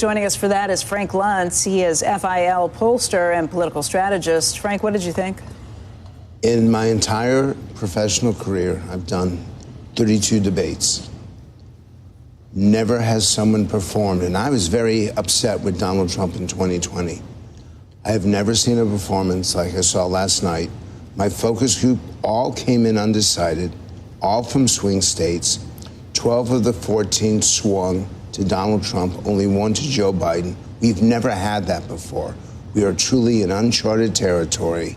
Joining us for that is Frank Luntz. He is FIL pollster and political strategist. Frank, what did you think? In my entire professional career, I've done 32 debates. Never has someone performed, and I was very upset with Donald Trump in 2020. I have never seen a performance like I saw last night. My focus group all came in undecided, all from swing states. 12 of the 14 swung to Donald Trump, only one to Joe Biden. We've never had that before. We are truly in uncharted territory.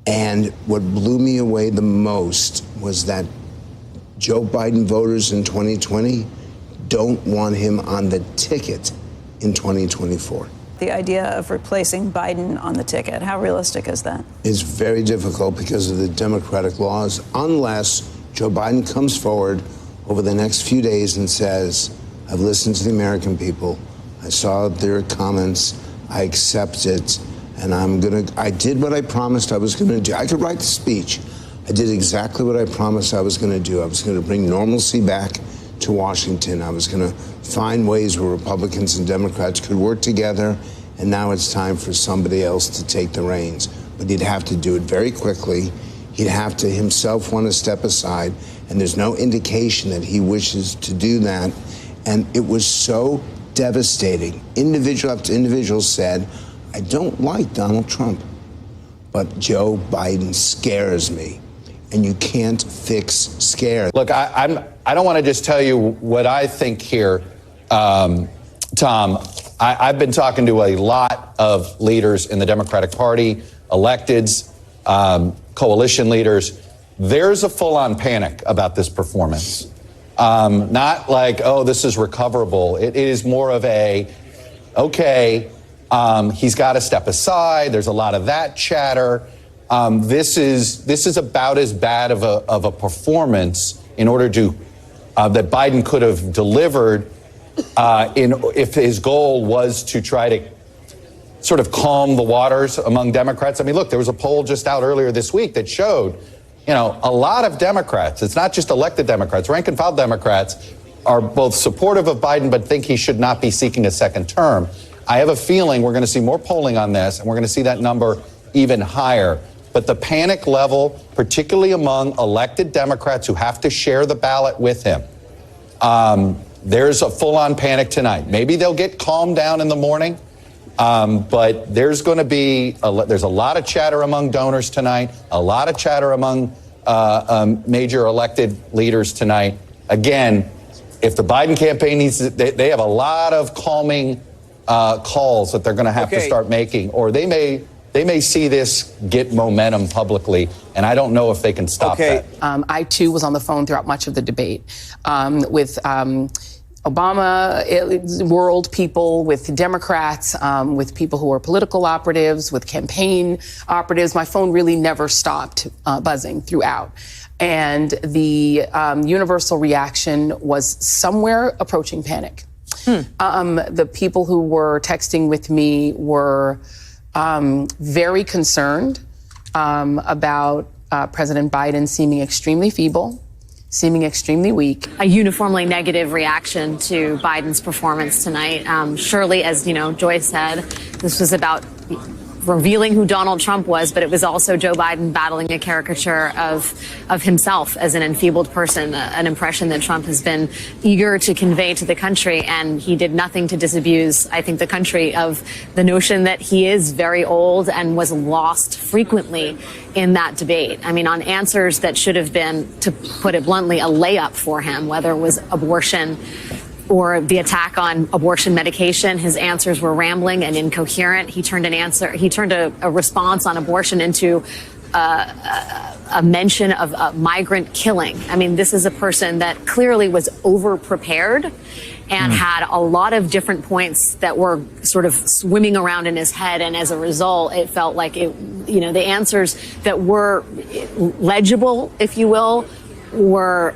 And what blew me away the most was that Joe Biden voters in 2020 don't want him on the ticket in 2024. The idea of replacing Biden on the ticket, how realistic is that? It's very difficult because of the Democratic laws, unless Joe Biden comes forward over the next few days and says, I've listened to the American people, I saw their comments, I accept it, and I did what I promised I was gonna do. I could write the speech. I did exactly what I promised I was gonna do. I was gonna bring normalcy back to Washington. I was gonna find ways where Republicans and Democrats could work together, and now it's time for somebody else to take the reins. But he'd have to do it very quickly. He'd have to himself want to step aside, and there's no indication that he wishes to do that. And it was so devastating. Individual after individual said, I don't like Donald Trump, but Joe Biden scares me. And you can't fix scare. Look, I don't want to just tell you what I think here, Tom. I've been talking to a lot of leaders in the Democratic Party, electeds, coalition leaders. There's a full-on panic about this performance. Not like, oh, this is recoverable. It is more of a, okay, he's got to step aside. There's a lot of that chatter. This is about as bad of a performance in order to that Biden could have delivered if his goal was to try to sort of calm the waters among Democrats. I mean, look, there was a poll just out earlier this week that showed, a lot of Democrats, it's not just elected Democrats, rank and file Democrats are both supportive of Biden but think he should not be seeking a second term. I have a feeling we're going to see more polling on this, and we're going to see that number even higher. But the panic level, particularly among elected Democrats who have to share the ballot with him, there's a full-on panic tonight. Maybe they'll get calmed down in the morning, but there's going to be there's a lot of chatter among donors tonight, a lot of chatter among major elected leaders tonight. Again, if the Biden campaign needs to, they have a lot of calming calls that they're going to have to start making, or they may see this get momentum publicly, and I don't know if they can stop that. I, too, was on the phone throughout much of the debate with Obama world people, with Democrats, with people who are political operatives, with campaign operatives. My phone really never stopped buzzing throughout. And the universal reaction was somewhere approaching panic. The people who were texting with me were very concerned about President Biden seeming extremely feeble, seeming extremely weak. A uniformly negative reaction to Biden's performance tonight. Surely, as Joy said, this was about revealing who Donald Trump was, but it was also Joe Biden battling a caricature of himself as an enfeebled person, an impression that Trump has been eager to convey to the country. And he did nothing to disabuse, I think, the country of the notion that he is very old and was lost frequently in that debate. I mean, on answers that should have been, to put it bluntly, a layup for him, whether it was abortion or the attack on abortion medication, his answers were rambling and incoherent. He turned a response on abortion into a mention of migrant killing. I mean, this is a person that clearly was over-prepared and had a lot of different points that were sort of swimming around in his head. And as a result, it felt like the answers that were legible, if you will, were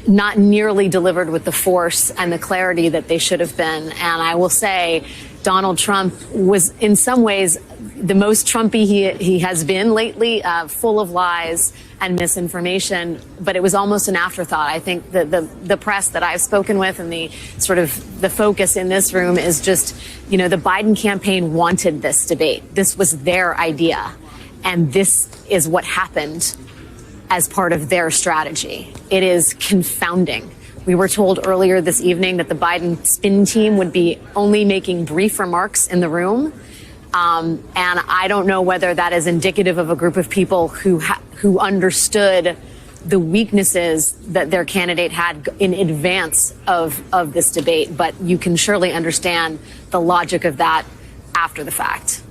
not nearly delivered with the force and the clarity that they should have been. And I will say, Donald Trump was in some ways the most Trumpy he has been lately, full of lies and misinformation, but it was almost an afterthought. I think that the press that I've spoken with and the sort of the focus in this room is just, the Biden campaign wanted this debate. This was their idea. And this is what happened as part of their strategy. It is confounding. We were told earlier this evening that the Biden spin team would be only making brief remarks in the room. And I don't know whether that is indicative of a group of people who understood the weaknesses that their candidate had in advance of this debate. But you can surely understand the logic of that after the fact.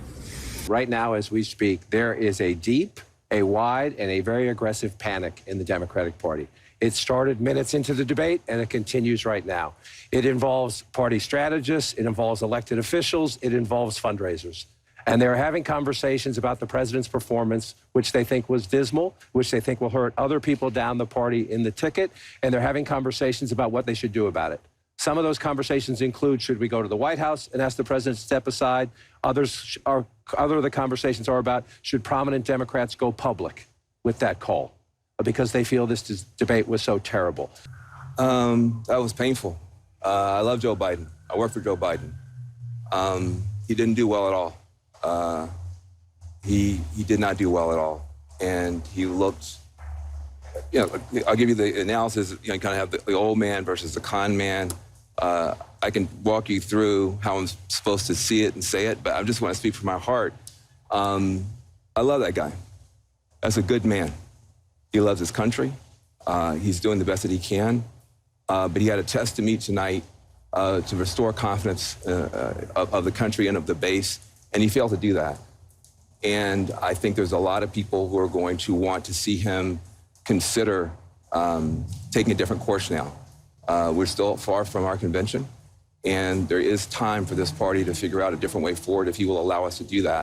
Right now, as we speak, there is a deep, a wide, and a very aggressive panic in the Democratic Party. It started minutes into the debate, and it continues right now. It involves party strategists, it involves elected officials, it involves fundraisers. And they're having conversations about the president's performance, which they think was dismal, which they think will hurt other people down the party in the ticket, and they're having conversations about what they should do about it. Some of those conversations include, should we go to the White House and ask the president to step aside? Other of the conversations are about, should prominent Democrats go public with that call? Because they feel this debate was so terrible. That was painful. I love Joe Biden. I work for Joe Biden. He didn't do well at all. He did not do well at all. And he looked, I'll give you the analysis. You kind of have the old man versus the con man. I can walk you through how I'm supposed to see it and say it, but I just want to speak from my heart. I love that guy. That's a good man. He loves his country. He's doing the best that he can. But he had a test to meet tonight to restore confidence of the country and of the base, and he failed to do that. And I think there's a lot of people who are going to want to see him consider taking a different course now. We're still far from our convention, and there is time for this party to figure out a different way forward if he will allow us to do that.